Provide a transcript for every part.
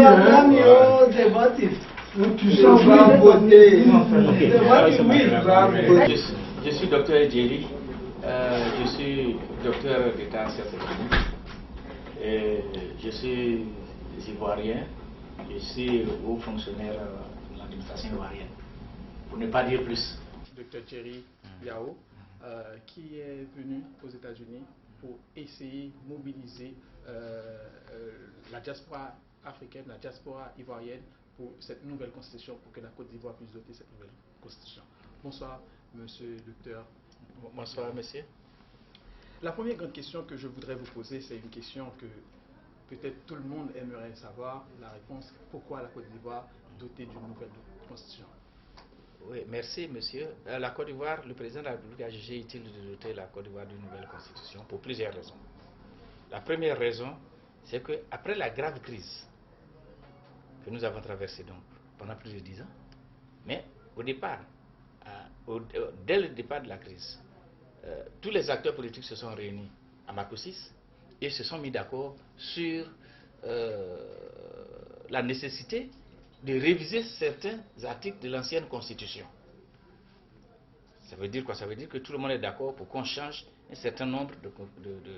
Je suis docteur Edjeli, je suis docteur d'état en sciences économiques, et je suis ivoirien, je suis haut fonctionnaire de l'administration ivoirienne, pour ne pas dire plus. Docteur Thierry Yao, qui est venu aux États-Unis pour essayer de mobiliser la diaspora africaine, la diaspora ivoirienne pour cette nouvelle constitution, pour que la Côte d'Ivoire puisse doter cette nouvelle constitution. Bonsoir, monsieur le docteur. Bonsoir, monsieur. La première grande question que je voudrais vous poser, c'est une question que peut-être tout le monde aimerait savoir, la réponse: pourquoi la Côte d'Ivoire dotée d'une nouvelle constitution? Oui, merci, monsieur. La Côte d'Ivoire, le président de la République a jugé utile de doter la Côte d'Ivoire d'une nouvelle constitution pour plusieurs raisons. La première raison, c'est qu'après la grave crise que nous avons traversée donc pendant plus de 10 ans, mais au départ, dès le départ de la crise, tous les acteurs politiques se sont réunis à Marco VI et se sont mis d'accord sur la nécessité de réviser certains articles de l'ancienne Constitution. Ça veut dire quoi? Ça veut dire que tout le monde est d'accord pour qu'on change un certain nombre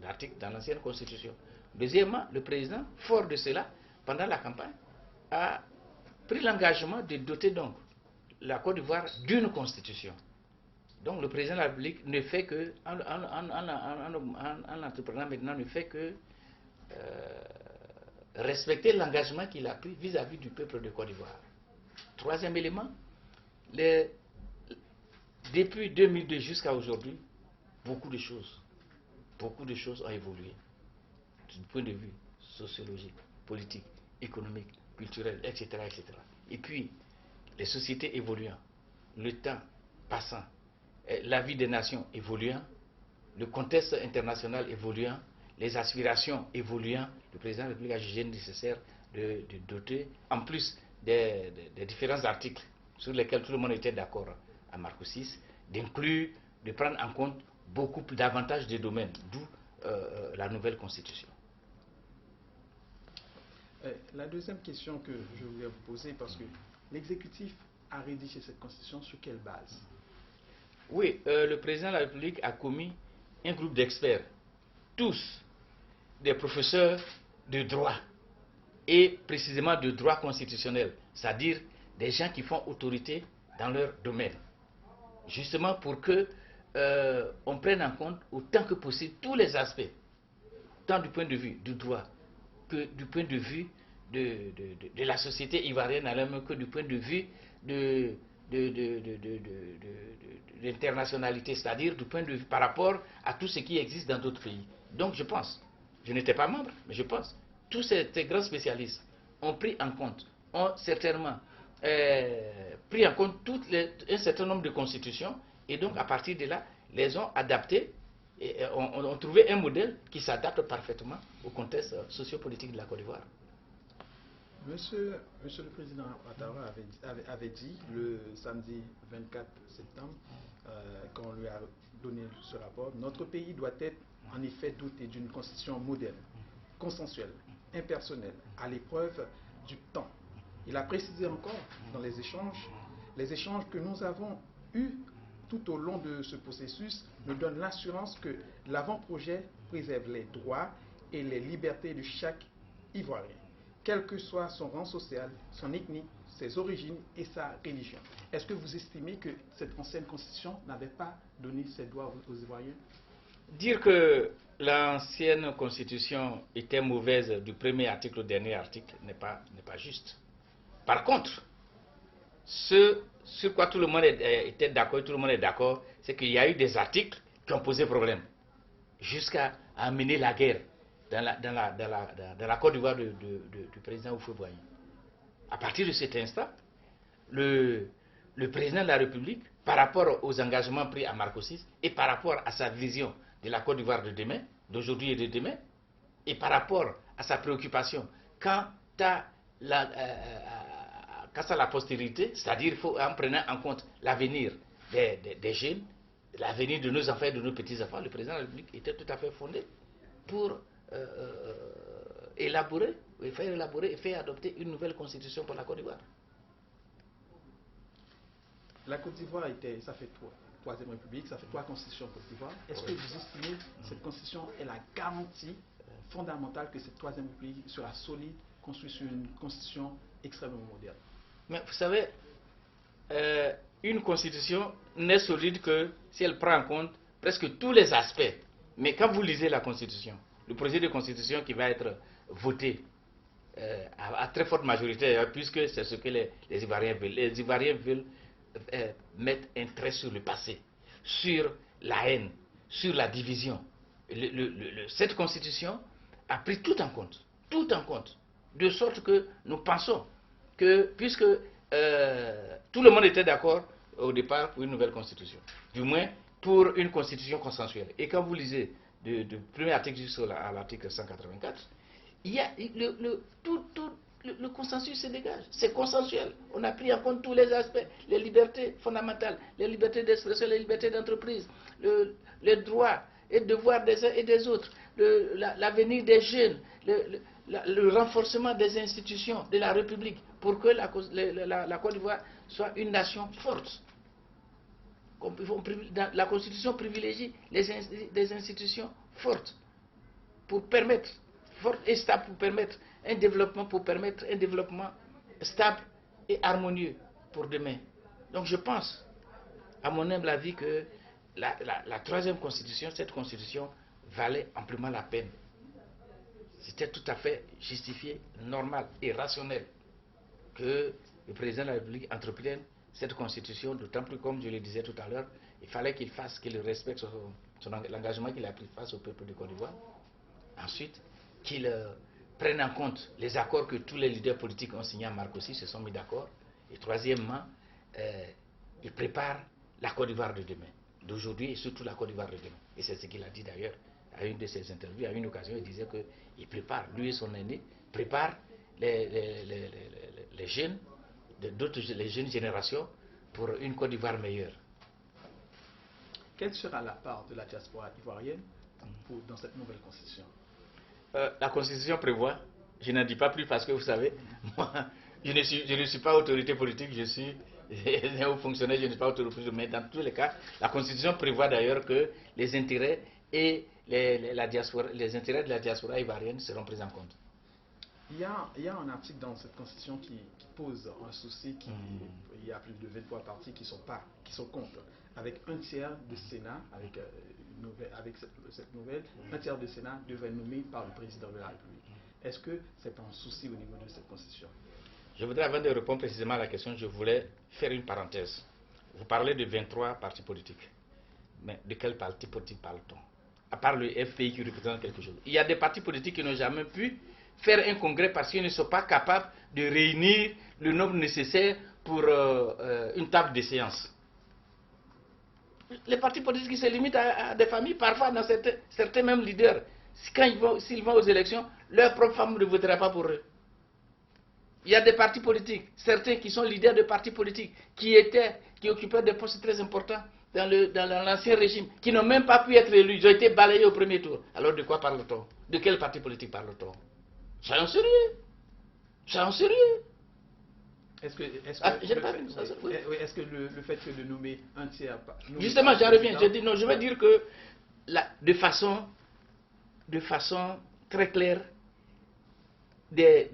d'articles dans l'ancienne Constitution. Deuxièmement, le président, fort de cela, pendant la campagne, a pris l'engagement de doter donc la Côte d'Ivoire d'une constitution. Donc le président de la République ne fait que, en entreprenant maintenant, ne fait que respecter l'engagement qu'il a pris vis-à-vis du peuple de Côte d'Ivoire. Troisième élément, depuis 2002 jusqu'à aujourd'hui, beaucoup de choses ont évolué du point de vue sociologique, politique, économique, culturel, etc., etc. Et puis, les sociétés évoluant, le temps passant, la vie des nations évoluant, le contexte international évoluant, les aspirations évoluant, le président de la République a jugé nécessaire de doter, en plus des différents articles sur lesquels tout le monde était d'accord à Marco VI, d'inclure, de prendre en compte beaucoup davantage de domaines, d'où la nouvelle constitution. La deuxième question que je voulais vous poser, parce que l'exécutif a rédigé cette constitution sur quelle base? Oui, le président de la République a commis un groupe d'experts, tous des professeurs de droit, et précisément de droit constitutionnel, c'est-à-dire des gens qui font autorité dans leur domaine, justement pour que on prenne en compte autant que possible tous les aspects, tant du point de vue du droit que du point de vue de la société ivoirienne, alors que du point de vue de l'internationalité, c'est-à-dire du point de vue par rapport à tout ce qui existe dans d'autres pays. Donc je pense, je n'étais pas membre, mais je pense, tous ces grands spécialistes ont pris en compte, ont certainement pris en compte un certain nombre de constitutions, et donc à partir de là, les ont adaptées, et ont trouvé un modèle qui s'adapte parfaitement au contexte sociopolitique de la Côte d'Ivoire. Monsieur le Président Ouattara avait dit le samedi 24 septembre, quand on lui a donné ce rapport: notre pays doit être en effet doté d'une constitution moderne, consensuelle, impersonnelle, à l'épreuve du temps. Il a précisé encore dans les échanges que nous avons eus tout au long de ce processus nous donnent l'assurance que l'avant-projet préserve les droits et les libertés de chaque Ivoirien, quel que soit son rang social, son ethnie, ses origines et sa religion. Est-ce que vous estimez que cette ancienne constitution n'avait pas donné ses droits aux Ivoiriens? Dire que l'ancienne constitution était mauvaise du premier article au dernier article n'est pas juste. Par contre, ce sur quoi tout le monde était d'accord, tout le monde est d'accord, c'est qu'il y a eu des articles qui ont posé problème, jusqu'à amener la guerre dans la Côte d'Ivoire du président Houphouët-Boigny. À partir de cet instant, le président de la République, par rapport aux engagements pris à Marco VI et par rapport à sa vision de la Côte d'Ivoire de demain, d'aujourd'hui et de demain, et par rapport à sa préoccupation quant à la postérité, c'est-à-dire en prenant en compte l'avenir des jeunes, l'avenir de nos enfants et de nos petits-enfants, le président de la République était tout à fait fondé pour élaborer et faire adopter une nouvelle constitution pour la Côte d'Ivoire. La Côte d'Ivoire ça fait troisième république, ça fait 3 constitutions Côte d'Ivoire. Est-ce que vous estimez que cette constitution est la garantie fondamentale que cette troisième république sera solide, construite sur une constitution extrêmement moderne? Mais vous savez, une constitution n'est solide que si elle prend en compte presque tous les aspects. Mais quand vous lisez la constitution, le projet de constitution qui va être voté à très forte majorité, puisque c'est ce que les Ivoiriens veulent. Les Ivoiriens veulent mettre un trait sur le passé, sur la haine, sur la division. Cette constitution a pris tout en compte, de sorte que nous pensons que, puisque tout le monde était d'accord au départ pour une nouvelle constitution, du moins pour une constitution consensuelle. Et quand vous lisez du premier article jusqu'à l'article 184, il y a le consensus se dégage. C'est consensuel. On a pris en compte tous les aspects, les libertés fondamentales, les libertés d'expression, les libertés d'entreprise, les droits et devoirs des uns et des autres, l'avenir des jeunes, le renforcement des institutions de la République pour que la Côte d'Ivoire soit une nation forte. La Constitution privilégie des institutions fortes pour permettre, fortes et stables pour permettre un développement stable et harmonieux pour demain. Donc je pense, à mon humble avis, que la troisième constitution, cette constitution valait amplement la peine. C'était tout à fait justifié, normal et rationnel que le président de la République entreprenne cette constitution, d'autant plus, comme je le disais tout à l'heure, il fallait qu'il respecte l'engagement qu'il a pris face au peuple de Côte d'Ivoire. Ensuite, qu'il prenne en compte les accords que tous les leaders politiques ont signés à Marcoussis, se sont mis d'accord. Et troisièmement, il prépare la Côte d'Ivoire de demain, d'aujourd'hui et surtout la Côte d'Ivoire de demain. Et c'est ce qu'il a dit d'ailleurs à une de ses interviews, à une occasion, il disait qu'il prépare, lui et son aîné, prépare les jeunes, les jeunes générations pour une Côte d'Ivoire meilleure. Quelle sera la part de la diaspora ivoirienne dans cette nouvelle constitution? La constitution prévoit, je n'en dis pas plus parce que vous savez, moi, je ne suis pas autorité politique, je suis un haut fonctionnaire, je ne suis pas autorité politique, mais dans tous les cas, la constitution prévoit d'ailleurs que les intérêts et les intérêts de la diaspora ivoirienne seront pris en compte. Il y a un article dans cette constitution qui pose un souci, il y a plus de 23 partis qui sont contre. Avec un tiers du Sénat, avec cette nouvelle, un tiers du Sénat devrait être nommé par le président de la République. Est-ce que c'est un souci au niveau de cette constitution? Je voudrais, avant de répondre précisément à la question, je voulais faire une parenthèse. Vous parlez de 23 partis politiques. Mais de quel parti politique parle-t-on? À part le FPI qui représente quelque chose. Il y a des partis politiques qui n'ont jamais pu faire un congrès parce qu'ils ne sont pas capables de réunir le nombre nécessaire pour une table de séance. Les partis politiques qui se limitent à des familles, parfois dans certains même leaders, s'ils vont aux élections, leurs propres femmes ne voteraient pas pour eux. Il y a des partis politiques, certains qui sont leaders de partis politiques, qui occupaient des postes très importants dans l'ancien régime, qui n'ont même pas pu être élus, ils ont été balayés au premier tour. Alors de quoi parle-t-on? De quel parti politique parle-t-on? Soyons sérieux. Soyons sérieux. Est-ce que le fait que de nommer un tiers... Justement, j'en reviens. Je dis non, je veux dire que de façon très claire, des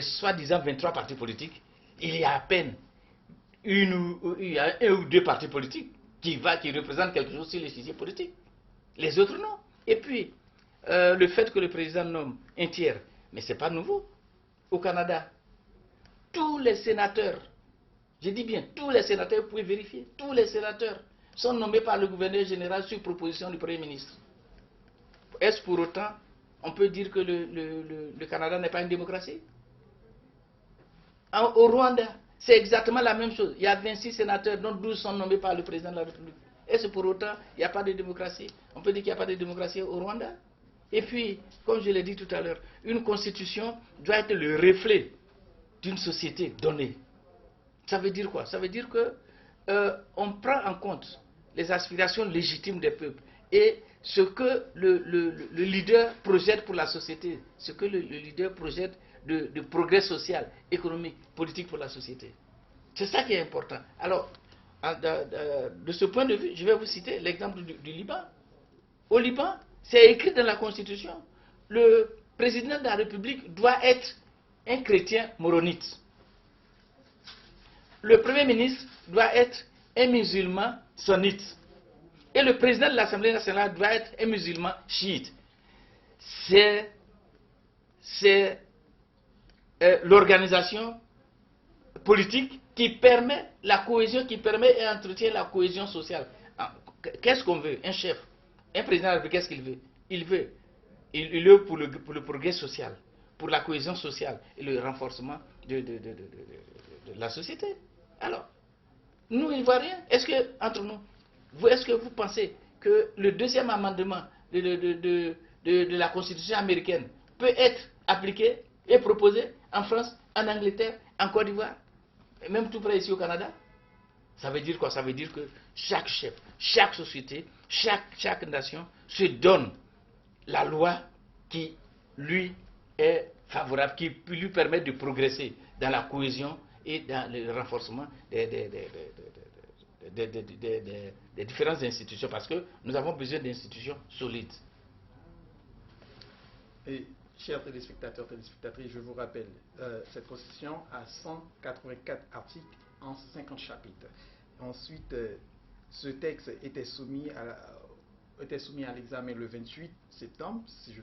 soi-disant 23 partis politiques, il y a à peine un ou deux partis politiques qui représentent quelque chose sur les sujets politiques. Les autres non. Et puis, le fait que le président nomme un tiers, mais ce n'est pas nouveau. Au Canada, tous les sénateurs, je dis bien tous les sénateurs, vous pouvez vérifier, tous les sénateurs sont nommés par le gouverneur général sur proposition du Premier ministre. Est-ce pour autant, on peut dire que le Canada n'est pas une démocratie? Au Rwanda, c'est exactement la même chose. Il y a 26 sénateurs, dont 12 sont nommés par le président de la République. Est-ce pour autant, il n'y a pas de démocratie? On peut dire qu'il n'y a pas de démocratie au Rwanda? Et puis, comme je l'ai dit tout à l'heure, une constitution doit être le reflet d'une société donnée. Ça veut dire quoi? Ça veut dire que on prend en compte les aspirations légitimes des peuples et ce que le leader projette pour la société, ce que le leader projette de progrès social, économique, politique pour la société. C'est ça qui est important. Alors, de ce point de vue, je vais vous citer l'exemple du Liban. Au Liban, c'est écrit dans la Constitution, le président de la République doit être un chrétien moronite. Le Premier ministre doit être un musulman sunnite. Et le président de l'Assemblée nationale doit être un musulman chiite. C'est l'organisation politique qui permet la cohésion, qui permet et entretient la cohésion sociale. Qu'est-ce qu'on veut? Un chef, un président de la République, qu'est-ce qu'il veut? Il veut pour le progrès social, pour la cohésion sociale et le renforcement de la société. Alors, nous, Ivoiriens, est-ce que, entre nous, est-ce que vous pensez que le deuxième amendement de la Constitution américaine peut être appliqué et proposé en France, en Angleterre, en Côte d'Ivoire, et même tout près ici au Canada? Ça veut dire quoi? Ça veut dire que chaque chef, chaque société, chaque nation se donne la loi qui lui est favorable, qui lui permet de progresser dans la cohésion et dans le renforcement des différentes institutions, parce que nous avons besoin d'institutions solides. Et chers téléspectateurs, téléspectatrices, je vous rappelle, cette constitution a 184 articles en 50 chapitres. Ensuite, ce texte était soumis à l'examen le 28 septembre, si je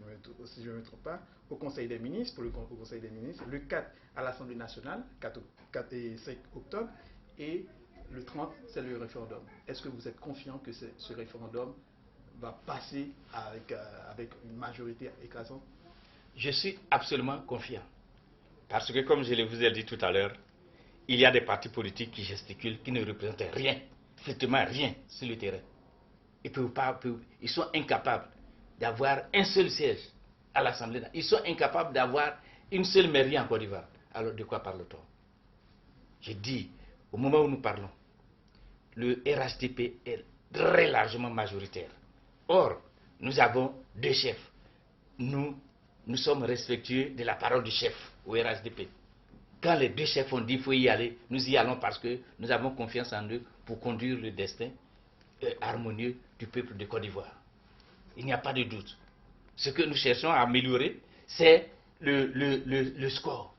ne me trompe pas, au Conseil des ministres, au Conseil des ministres, le 4 à l'Assemblée nationale, 4 et 5 octobre, et le 30, c'est le référendum. Est-ce que vous êtes confiant que ce référendum va passer avec une majorité écrasante? Je suis absolument confiant. Parce que, comme je vous ai dit tout à l'heure, il y a des partis politiques qui gesticulent, qui ne représentent rien, strictement rien sur le terrain. Ils sont incapables d'avoir un seul siège à l'Assemblée. Ils sont incapables d'avoir une seule mairie en Côte d'Ivoire. Alors, de quoi parle-t-on? Je dis, au moment où nous parlons, le RHDP est très largement majoritaire. Or, nous avons deux chefs. Nous sommes respectueux de la parole du chef au RHDP. Quand les deux chefs ont dit qu'il faut y aller, nous y allons parce que nous avons confiance en eux pour conduire le destin harmonieux du peuple de Côte d'Ivoire. Il n'y a pas de doute. Ce que nous cherchons à améliorer, c'est le score.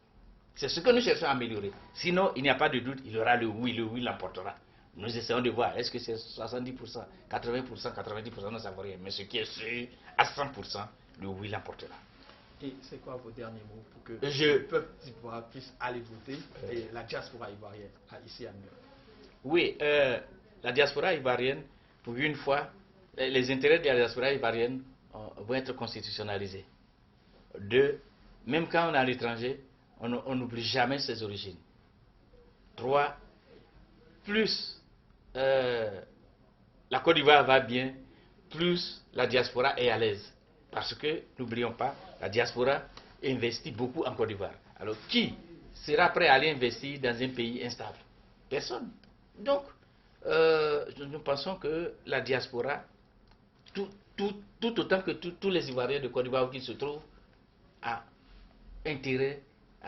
C'est ce que nous cherchons à améliorer. Sinon, il n'y a pas de doute, il y aura le oui l'emportera. Nous essayons de voir, est-ce que c'est 70%, 80%, 90%, nous ne savons rien. Mais ce qui est sûr, à 100%, le oui l'emportera. Et c'est quoi vos derniers mots pour que le peuple d'Ivoire puisse aller voter et la diaspora ivoirienne ici à New York? Oui, la diaspora ivoirienne, pour une fois, les intérêts de la diaspora ivoirienne vont être constitutionnalisés. Deux, même quand on est à l'étranger, on n'oublie jamais ses origines. Trois, plus la Côte d'Ivoire va bien, plus la diaspora est à l'aise. Parce que, n'oublions pas, la diaspora investit beaucoup en Côte d'Ivoire. Alors, qui sera prêt à aller investir dans un pays instable? Personne. Donc, nous pensons que la diaspora, tout autant que tous les Ivoiriens de Côte d'Ivoire qui se trouvent, a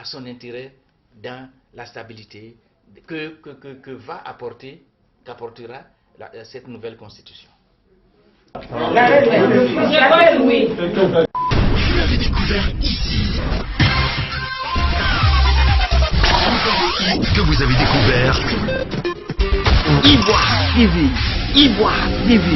son intérêt dans la stabilité qu'apportera cette nouvelle constitution. Vous l'avez découvert ici. Que vous avez découvert Ivoire TV. Ivoire TV.